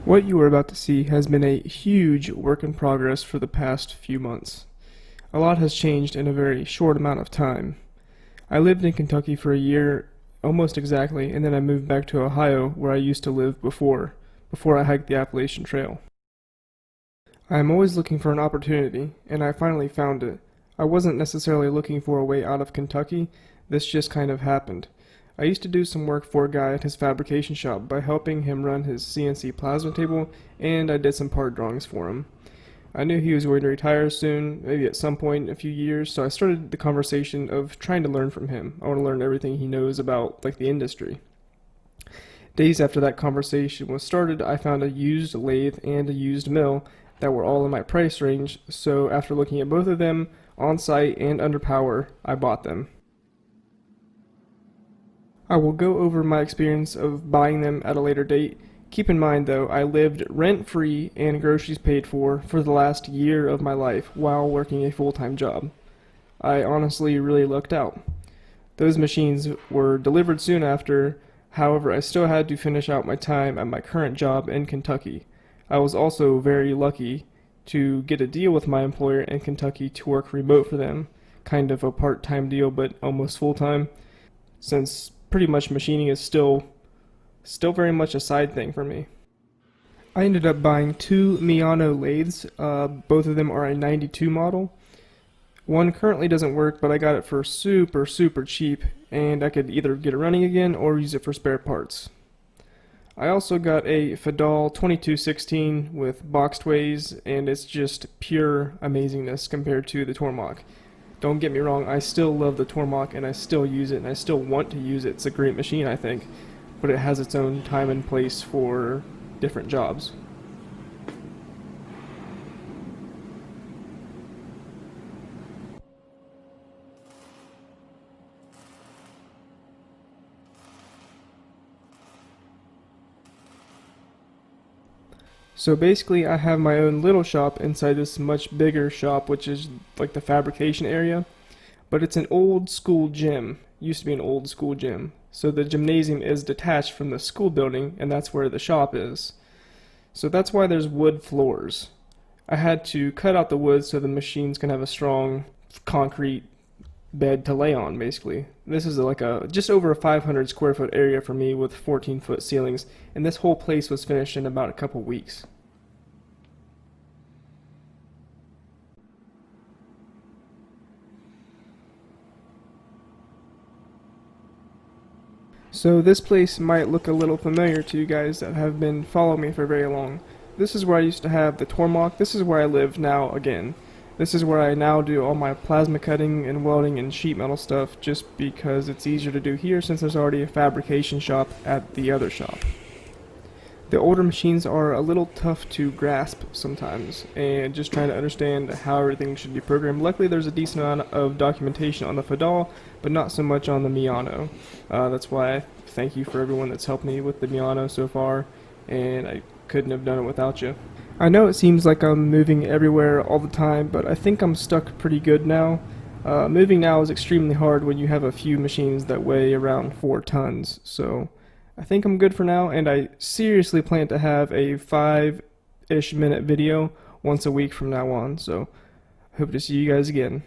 What you are about to see has been a huge work in progress for the past few months. A lot has changed in a very short amount of time. I lived in Kentucky for a year, almost exactly, and then I moved back to Ohio where I used to live before I hiked the Appalachian Trail. I am always looking for an opportunity, and I finally found it. I wasn't necessarily looking for a way out of Kentucky, this just kind of happened. I used to do some work for a guy at his fabrication shop by helping him run his CNC plasma table, and I did some part drawings for him. I knew he was going to retire soon, maybe at some point in a few years, so I started the conversation of trying to learn from him. I want to learn everything he knows about, like, the industry. Days after that conversation was started, I found a used lathe and a used mill that were all in my price range, so after looking at both of them, on site and under power, I bought them. I will go over my experience of buying them at a later date. Keep in mind though, I lived rent-free and groceries paid for the last year of my life while working a full-time job. I honestly really lucked out. Those machines were delivered soon after, however I still had to finish out my time at my current job in Kentucky. I was also very lucky to get a deal with my employer in Kentucky to work remote for them, kind of a part-time deal but almost full-time, since pretty much machining is still very much a side thing for me. I ended up buying two Miyano lathes. Both of them are a 92 model. One currently doesn't work, but I got it for super cheap, and I could either get it running again or use it for spare parts. I also got a Fadal 2216 with boxed ways, and it's just pure amazingness compared to the Tormach. Don't get me wrong, I still love the Tormach and I still use it and I still want to use it. It's a great machine, I think, but it has its own time and place for different jobs. So basically I have my own little shop inside this much bigger shop, which is like the fabrication area. But it's an old school gym. Used to be an old school gym. So the gymnasium is detached from the school building, and that's where the shop is. So that's why there's wood floors. I had to cut out the wood so the machines can have a strong concrete bed to lay on, basically. This is like a just over a 500 square foot area for me with 14-foot ceilings, and this whole place was finished in about a couple weeks. So this place might look a little familiar to you guys that have been following me for very long. This is where I used to have the Tormach. This is where I live now again. This is where I now do all my plasma cutting and welding and sheet metal stuff just because it's easier to do here since there's already a fabrication shop at the other shop. The older machines are a little tough to grasp sometimes, and just trying to understand how everything should be programmed. Luckily there's a decent amount of documentation on the Fadal, but not so much on the Miyano. That's why I thank you for everyone that's helped me with the Miyano so far, and I couldn't have done it without you. I know it seems like I'm moving everywhere all the time, but I think I'm stuck pretty good now. Moving now is extremely hard when you have a few machines that weigh around 4 tons, so I think I'm good for now, and I seriously plan to have a 5-ish minute video once a week from now on, so hope to see you guys again.